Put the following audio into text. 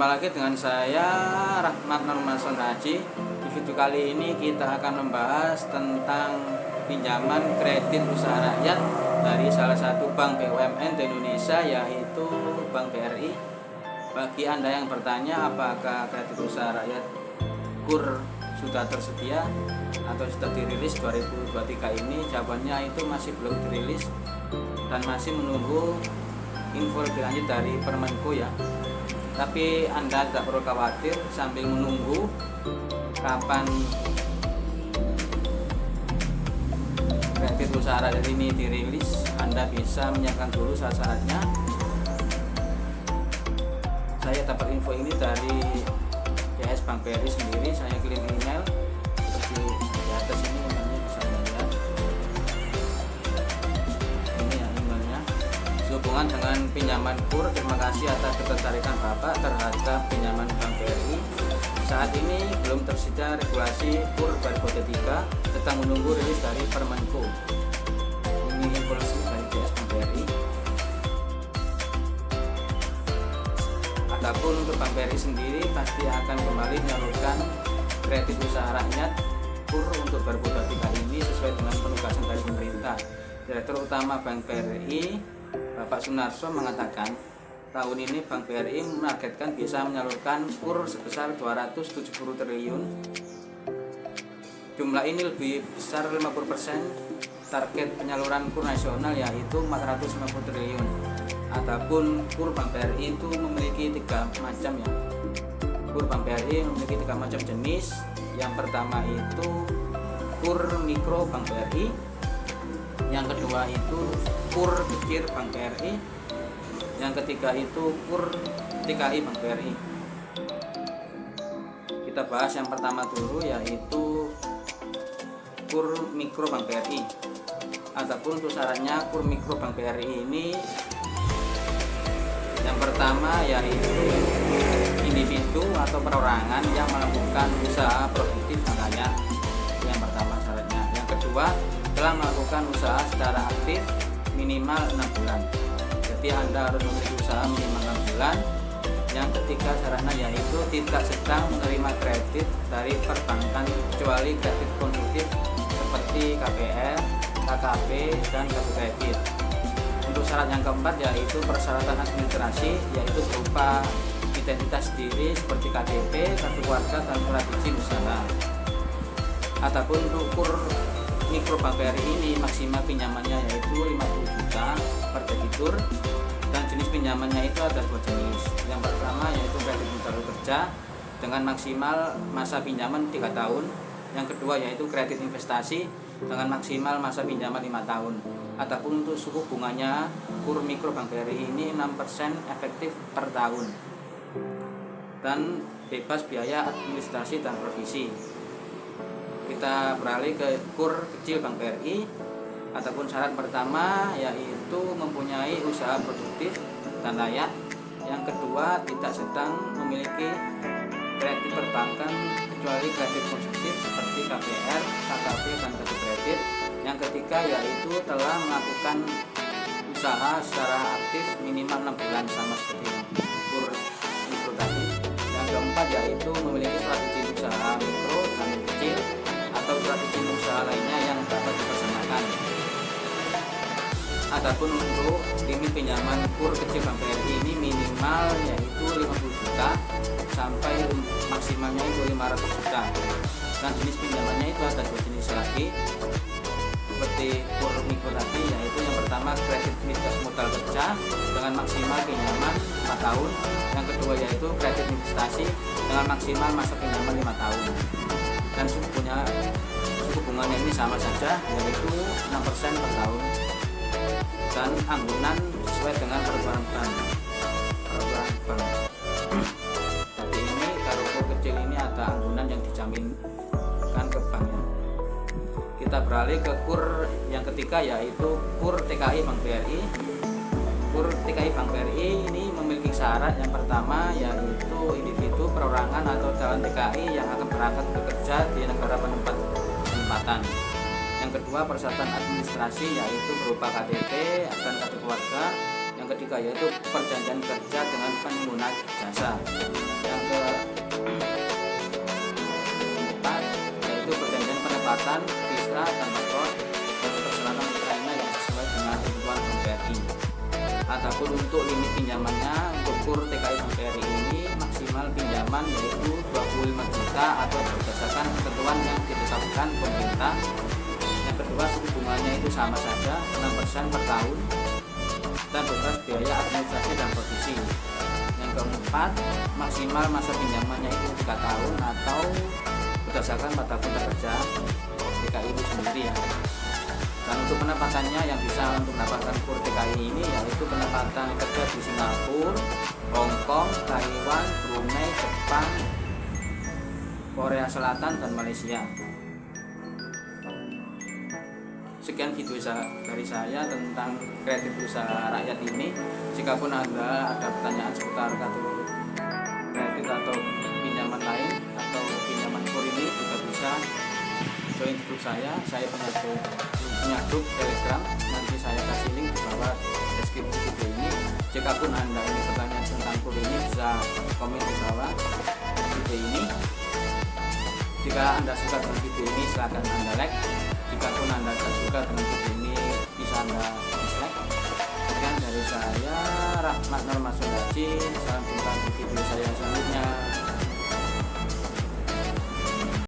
Jumpa lagi dengan saya Rahmat Nurmason Haji. Di video kali ini kita akan membahas tentang pinjaman kredit usaha rakyat dari salah satu bank BUMN di Indonesia, yaitu Bank BRI. Bagi Anda yang bertanya apakah kredit usaha rakyat KUR sudah tersedia atau sudah dirilis 2023 ini, jawabannya itu masih belum dirilis dan masih menunggu info lebih lanjut dari Permenko ya. Tapi Anda tidak perlu khawatir, sambil menunggu kapan kredit usaha rakyat ini dirilis, Anda bisa menyiapkan dulu syarat-syaratnya. Saya dapat info ini dari CS Bank BRI sendiri. Saya kirim email seperti di atas ini, emailnya bisa melihat. Ini ya emailnya. Sehubungan dengan pinjaman KUR, terima kasih atas ketertarikan Bapak terhadap pinjaman Bank BRI. Saat ini belum tersedia regulasi KUR 2023, tetap menunggu rilis dari Permenko. Ini informasi dari CS Bank BRI. Adapun untuk Bank BRI sendiri pasti akan kembali menyalurkan kredit usaha rakyat KUR untuk 2023 ini sesuai dengan penugasan dari pemerintah. Direktur Utama Bank BRI Bapak Sunarso mengatakan tahun ini Bank BRI menargetkan bisa menyalurkan KUR sebesar 270 triliun. Jumlah ini lebih besar 50% target penyaluran KUR nasional, yaitu 450 triliun. Adapun KUR Bank BRI itu memiliki tiga macam ya. KUR Bank BRI memiliki tiga macam jenis. Yang pertama itu KUR mikro Bank BRI. Yang kedua itu KUR kecil Bank BRI. Yang ketiga itu KUR TKI Bank BRI. Kita bahas yang pertama dulu, yaitu KUR mikro Bank BRI. Adapun untuk syaratnya KUR mikro Bank BRI ini, yang pertama yaitu individu atau perorangan yang melakukan usaha produktif makanya yang pertama syaratnya. Yang kedua, telah melakukan usaha secara aktif minimal 6 bulan. Jadi Anda harus memiliki usaha minimal 6 bulan. Yang ketiga syaratnya yaitu tidak sedang menerima kredit dari perbankan kecuali kredit konsumtif seperti KPR, KKP, dan kartu kredit. Untuk syarat yang keempat yaitu persyaratan administrasi, yaitu berupa identitas diri seperti KTP, kartu keluarga, dan surat izin usaha. Adapun untuk KUR mikro Bank BRI ini maksimal pinjamannya yaitu 50 juta per debitur, dan jenis pinjamannya itu ada dua jenis. Yang pertama yaitu kredit modal kerja dengan maksimal masa pinjaman 3 tahun. Yang kedua yaitu kredit investasi dengan maksimal masa pinjaman 5 tahun. Adapun untuk suku bunganya KUR mikro Bank BRI ini 6% efektif per tahun dan bebas biaya administrasi dan provisi. Kita beralih ke KUR kecil Bank BRI. Adapun syarat pertama yaitu mempunyai usaha produktif dan layak. Yang kedua, tidak sedang memiliki kredit perbankan kecuali kredit konsumtif seperti KPR, KKP, dan kartu kredit. Yang ketiga yaitu telah melakukan usaha secara aktif minimal 6 bulan sama seperti KUR mikro tadi. Yang keempat yaitu memiliki surat izin usaha mikro dan kecil atau surat izin usaha lainnya yang dapat dipersanakan. Adapun untuk limit pinjaman KUR kecil Bank BRI ini minimal yaitu 50 juta sampai maksimalnya itu 500 juta. Dan jenis pinjamannya itu ada dua jenis lagi seperti KUR mikro tadi, yaitu yang pertama kredit modal kerja dengan maksimal pinjaman 4 tahun. Yang kedua yaitu kredit investasi dengan maksimal masa pinjaman 5 tahun. Dan suku bunganya ini sama saja yaitu 6% per tahun. Dan anggunan sesuai dengan peraturan bank. Jadi ini kalau KUR kecil ini ada anggunan yang dijaminkan ke banknya. Kita beralih ke KUR yang ketiga yaitu KUR TKI Bank BRI. KUR TKI Bank BRI ini memiliki syarat. Yang pertama yaitu individu, perorangan, atau calon TKI yang akan berangkat bekerja di negara penempatan. Yang kedua, persyaratan administrasi yaitu berupa KTP dan kartu keluarga. Yang ketiga yaitu perjanjian kerja dengan pengguna jasa. Adapun untuk limit pinjamannya, untuk KUR TKI BRI ini maksimal pinjaman yaitu 25 juta atau berdasarkan ketentuan yang ditetapkan pemerintah. Yang kedua, suku bunganya itu sama saja 6% per tahun dan bebas biaya administrasi dan provisi. Yang keempat, maksimal masa pinjamannya itu 3 tahun atau berdasarkan pada kontrak kerja TKI itu sendiri ya. Dan untuk pendapatannya yang bisa untuk mendapatkan KUR TKI ini yaitu pendapatan kerja di Singapura, Hong Kong, Taiwan, Brunei, Jepang, Korea Selatan, dan Malaysia. Sekian video dari saya tentang kredit usaha rakyat ini. Jikapun Anda ada pertanyaan seputar kartu kredit atau pinjaman lain atau pinjaman KUR ini juga bisa join di grup saya punya grup Telegram, nanti saya kasih link di bawah deskripsi video ini. Jikapun Anda ini pertanyaan tentang KUR ini bisa komen di bawah video ini. Jika Anda suka dengan video ini silahkan Anda like. Jikapun Anda tidak suka dengan video ini bisa Anda dislike. Sekian dari saya, Rahmat Nur Mas Sundaji. Salam jumpa di video saya selanjutnya.